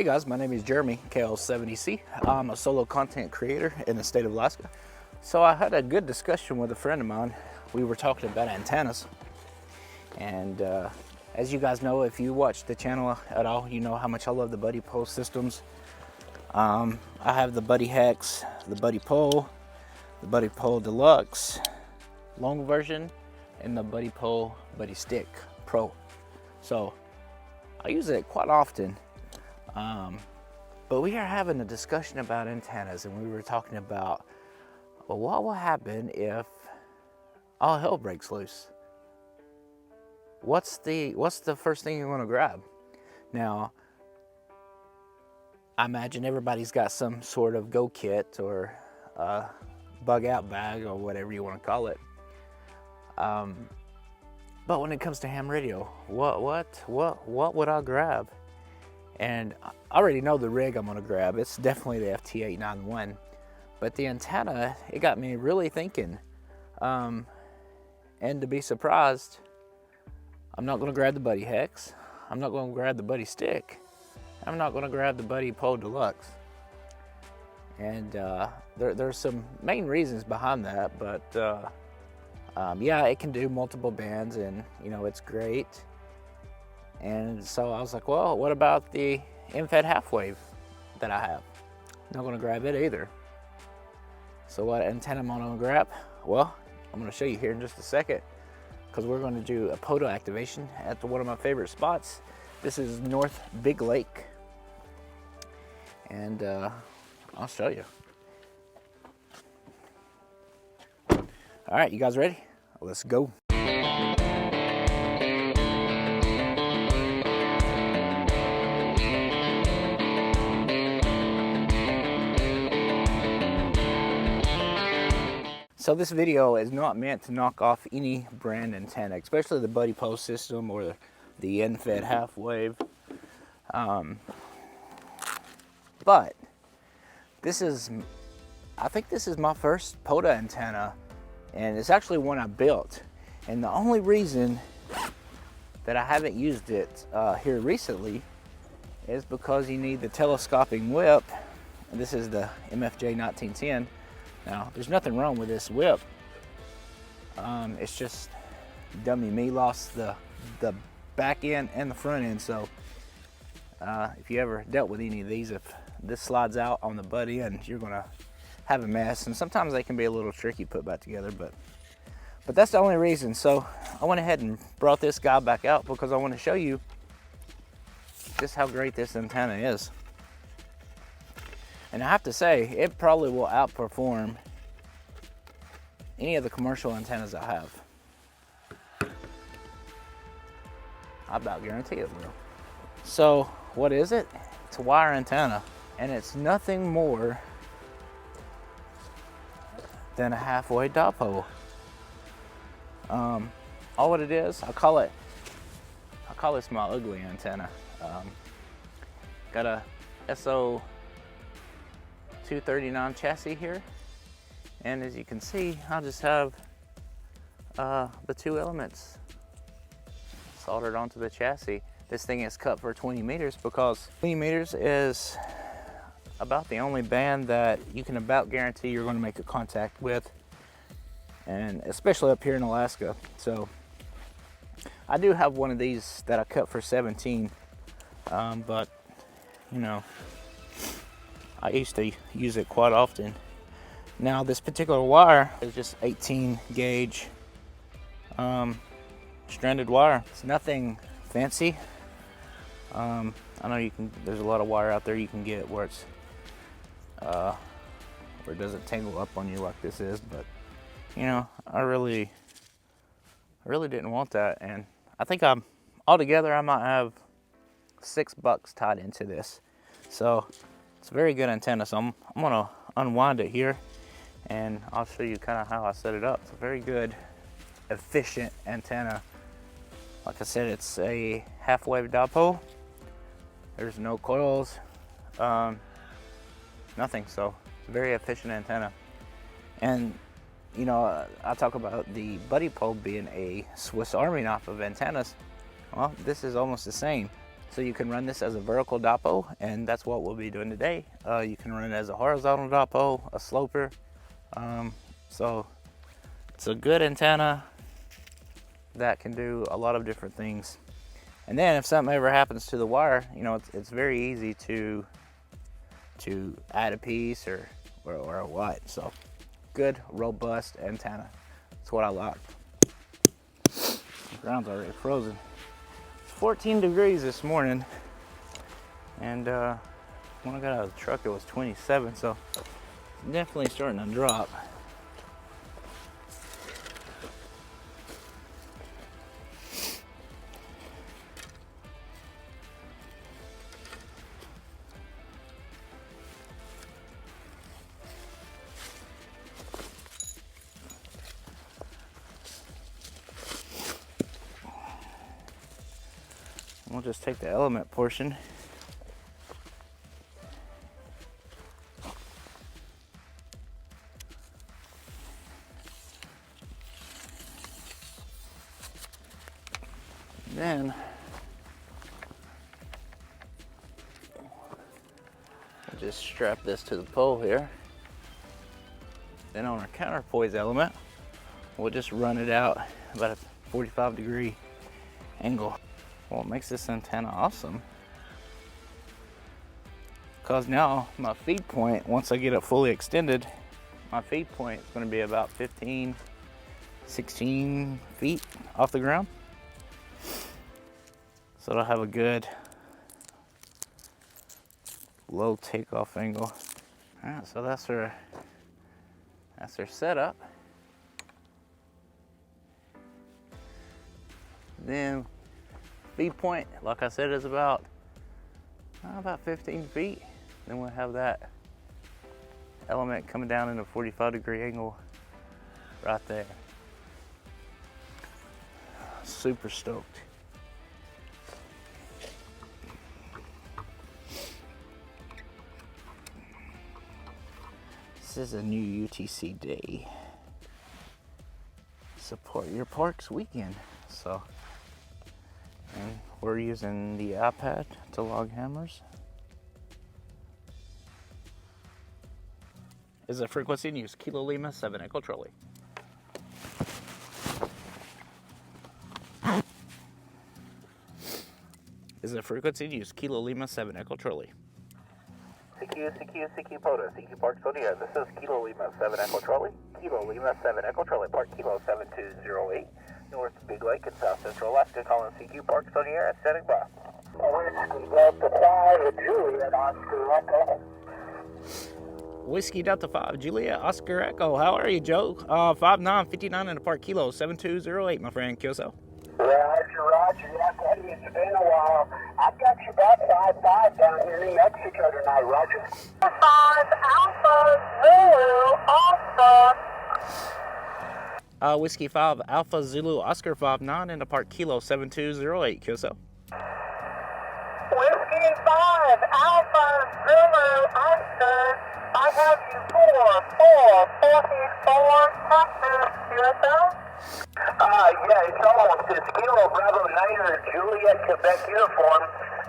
guys, my name is Jeremy, KL70C. I'm a solo content creator in the state of Alaska. So I had a good discussion with a friend of mine. We were talking about antennas. And as you guys know, if you watch the channel at all, you know how much I love the buddy pole systems. I have the Buddy Hex, the Buddy Pole, the Buddy Pole Deluxe, long version, and the Buddy Pole Buddy Stick Pro. So I use it quite often. But we are having a discussion about antennas, and we were talking about, well, what will happen if all hell breaks loose? What's the first thing you want to grab? Now, I imagine everybody's got some sort of go kit or bug out bag or whatever you want to call it. But when it comes to ham radio, what would I grab? And I already know the rig I'm gonna grab. It's definitely the FT891. But the antenna, it got me really thinking. And to be surprised, I'm not gonna grab the Buddy Hex. I'm not gonna grab the Buddy Stick. I'm not gonna grab the Buddy Pole Deluxe. And there's some main reasons behind that, but yeah, it can do multiple bands, and you know, it's great. And so I was like, well, what about the in-fed half wave that I have? Not gonna grab it either. So what antenna am I gonna grab? Well, I'm gonna show you here in just a second, because we're gonna do a POTA activation at one of my favorite spots. This is North Big Lake. And I'll show you. All right, you guys ready? Let's go. So this video is not meant to knock off any brand antenna, especially the Buddy Pole system or the in-fed half wave. But I think this is my first POTA antenna, and it's actually one I built. And the only reason that I haven't used it here recently is because you need the telescoping whip. And this is the MFJ 1910. Now, there's nothing wrong with this whip. It's just dummy me lost the back end and the front end. So if you ever dealt with any of these, if this slides out on the butt end, you're gonna have a mess. And sometimes they can be a little tricky put back together, but that's the only reason. So I went ahead and brought this guy back out because I want to show you just how great this antenna is. And I have to say, it probably will outperform any of the commercial antennas I have. I about guarantee it will. So what is it? It's a wire antenna, and it's nothing more than a halfway dipole. All what it is, I call this my ugly antenna. Got a SO 239 chassis here, and as you can see, I just have the two elements soldered onto the chassis. This thing is cut for 20 meters because 20 meters is about the only band that you can about guarantee you're going to make a contact with, and especially up here in Alaska. So I do have one of these that I cut for 17, but you know, I used to use it quite often. Now this particular wire is just 18 gauge stranded wire. It's nothing fancy. I know there's a lot of wire out there you can get where it's where it doesn't tangle up on you like this is, but you know, I really didn't want that, and I think altogether I might have $6 tied into this. So it's a very good antenna. So I'm gonna unwind it here, and I'll show you kind of how I set it up. It's a very good, efficient antenna. Like I said, it's a half wave dipole. There's no coils, nothing. So it's a very efficient antenna. And you know, I talk about the Buddy Pole being a Swiss Army knife of antennas. Well, this is almost the same. So you can run this as a vertical dipole, and that's what we'll be doing today. You can run it as a horizontal dipole, a sloper. So it's a good antenna that can do a lot of different things. And then if something ever happens to the wire, you know, it's very easy to add a piece or what. So good, robust antenna. That's what I like. The ground's already frozen. It's 14 degrees this morning, and when I got out of the truck it was 27, so it's definitely starting to drop. We'll just take the element portion. Then we'll just strap this to the pole here. Then on our counterpoise element, we'll just run it out about a 45-degree angle. What makes this antenna awesome, because now my feed point, once I get it fully extended, my feed point is going to be about 15, 16 feet off the ground. So it'll have a good low takeoff angle. All right, so that's our setup. Then feed point, like I said, is about 15 feet. Then we'll have that element coming down in a 45-degree angle right there. Super stoked. This is a new UTC day. Support your parks weekend. So. And we're using the iPad to log hammers. Is the frequency in use? Kilo Lima 7 Echo Trolley. Is the frequency in use? Kilo Lima 7 Echo Trolley. CQ POTA, CQ Park Zodiac. This is Kilo Lima 7 Echo Trolley. Kilo Lima 7 Echo Trolley, Park Kilo 7208. North Big Lake in South Central Alaska, calling CQ Park Zodiac, standing by. Whiskey Delta 5, Juliet Oscar Echo. How are you, Joe? 5959 in the Park Kilo 7208, my friend Kyoso. Roger. Yeah, buddy, it's been a while. I've got you about 5-5 down here in New Mexico tonight, Roger. 5 Alpha Zulu Oscar. Whiskey 5 Alpha Zulu Oscar 59 in the Park Kilo 7208, Kyoso. Whiskey 5 Alpha Zulu Oscar. I have you 4444 Texas, QSL. Yeah, it's almost. It's Kilo Bravo Niner Juliet Quebec uniform,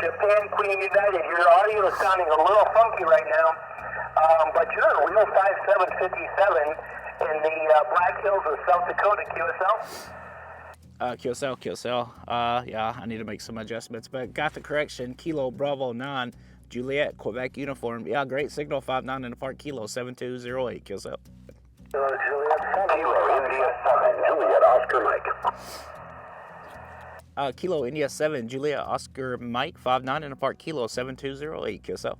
Japan Queen United. Your audio is sounding a little funky right now, but you're in real 5757 in the Black Hills of South Dakota, QSL. QSL. Yeah, I need to make some adjustments, but got the correction. Kilo Bravo 9 Juliet Quebec uniform. Yeah, great signal. 59 in the Park Kilo 7208, QSL. Kilo Juliet 7, Kilo India 7, Juliet Oscar Mike. Kilo India 7, Juliet Oscar Mike 59 in the Park Kilo 7208, QSL. QSL,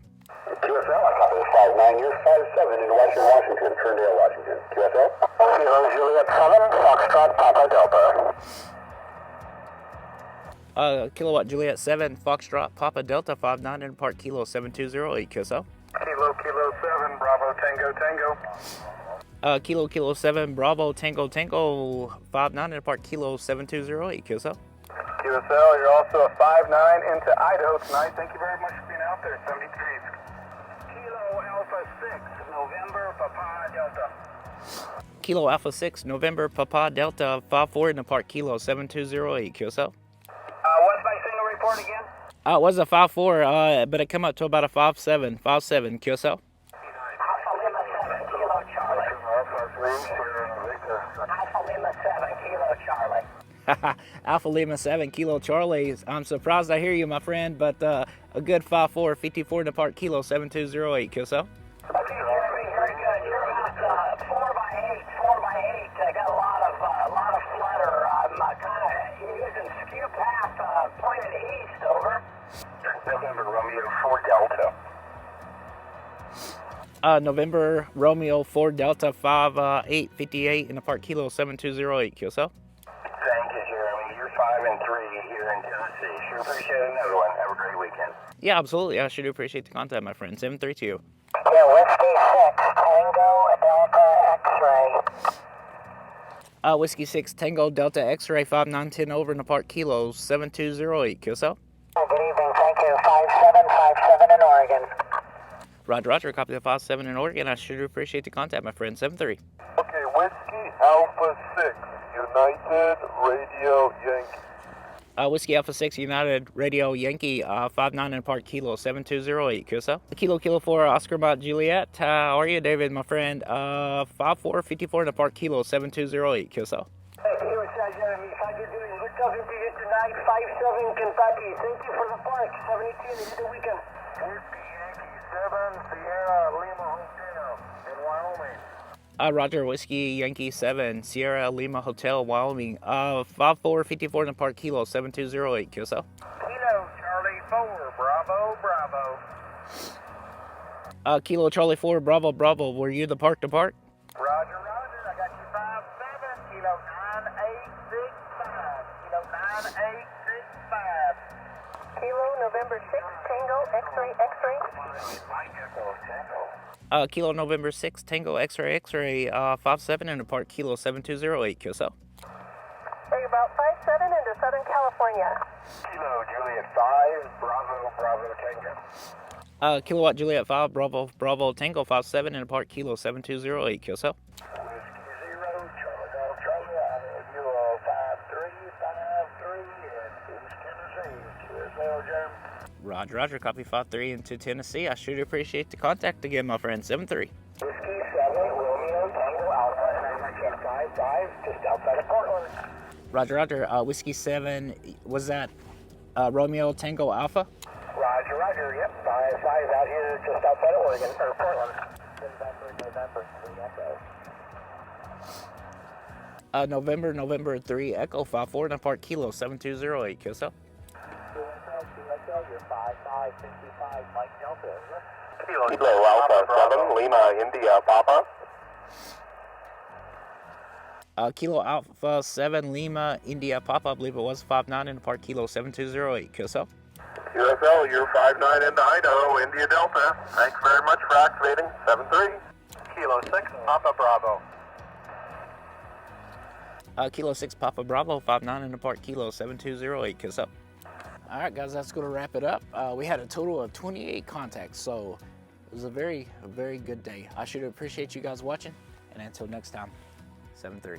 I copy 59 years 57 in Western Washington, Ferndale, Washington. QSL. Kilo Juliet 7, Foxtrot Papa Delta. Kilowatt Juliet 7, Foxtrot Papa Delta 59 in the Park Kilo 7208, QSL. Kilo 7, Bravo Tango Tango. Kilo 7, Bravo Tango Tango 59 in the Park Kilo 7208, QSL. QSL, you're also a 5-9 into Idaho tonight. Thank you very much for being out there, 73. Kilo Alpha 6, November Papa Delta. Kilo Alpha 6, November Papa Delta 54 in the Park Kilo 7208, QSL. What's my signal report again? It was a 5.4, but it come up to about a 5.7. 5.7 QSL. Alpha Lima 7 Kilo Charlie. Alpha Lima 7 Kilo Charlie. Alpha Lima 7 Kilo Charlie. I'm surprised I hear you, my friend, but a good 5.4, 54 in the park kilo 7208 QSL. Okay, Jeremy, very good. You're about 4x8. 4x8. I got a lot of flutter. I'm kind of using skew path pointed east. Over. November Romeo 4 Delta. November Romeo 4 Delta 5.8, 58 in the park kilo 7208 QSL. Thank you, Jeremy. You're 5 and 3 here in Tennessee. Sure appreciate another one. Have a great weekend. Yeah, absolutely. I sure do appreciate the contact, my friend. 732. Yeah, Whiskey 6 Tango Delta X-ray. Whiskey 6 Tango Delta X-ray 5910 over in the park kilo 7208 QSL. Good evening. Thank you. 5757 in Oregon. Roger, Roger. Copy the 5.7 in Oregon. I sure do appreciate the contact, my friend. 7.3. Okay, Whiskey Alpha 6, United Radio Yankee. Whiskey Alpha 6 United Radio Yankee 5.9 in the park kilo 7208 QSL. Kilo 4 Oscar Mott Juliet. How are you, David, my friend? 5.4, 54 in the park kilo 7208 QSL. Hey, here is Jeremy. How you doing? We're talking to you tonight. 5-7 Kentucky. Thank you for the park. 72 in the weekend. Whiskey Yankee 7 Sierra Lima Hotel in Wyoming. Roger, Whiskey Yankee 7 Sierra Lima Hotel, Wyoming. 5.4, 54 in the park kilo 7208 QSL. Kilo Charlie 4 Bravo Bravo. Kilo Charlie 4 Bravo Bravo. Were you the park to park? Roger, Roger. I got you 5-7 Kilo 9865. Kilo 9865. Kilo November 6 Tango X-ray X-ray. Kilo November 6 Tango X-ray X-ray 5.7 in the park kilo 7208 QSL. Hey, about 5-7 into Southern California. Kilo Juliet 5 Bravo Bravo Tango. Kilowatt Juliet 5 Bravo Bravo Tango 5.7 in the park kilo 7208 QSL. Whiskey 0 Charlie Charlie. You 5353 in East Tennessee. QSL Jeremy. Roger, Roger. Copy 5.3 into Tennessee. I sure do appreciate the contact again, my friend. 7.3. Whiskey 7 Romeo Tango Alpha, and I got you 5-5 just outside of Portland. Roger, Roger. Whiskey 7, was that Romeo Tango Alpha? Roger, Roger. Yep, 5-5 out here just outside of Oregon, or Portland. November 3 Echo 5.4 in the park kilo 7208 QSL. You're 5-5-55 Mike Delta. Kilo Alpha 7, Lima India Papa. Kilo Alpha 7 Lima India Papa, I believe it was 5.9 in the park kilo 7208 QSL. QSL, you're 5-9 into Idaho, India Delta. Thanks very much for activating. 7-3. Kilo 6 Papa Bravo. Kilo 6 Papa Bravo 5.9 in the park kilo 7208 QSL. All right, guys, that's going to wrap it up. We had a total of 28 contacts, so it was a very good day. I should appreciate you guys watching, and until next time, 7-3.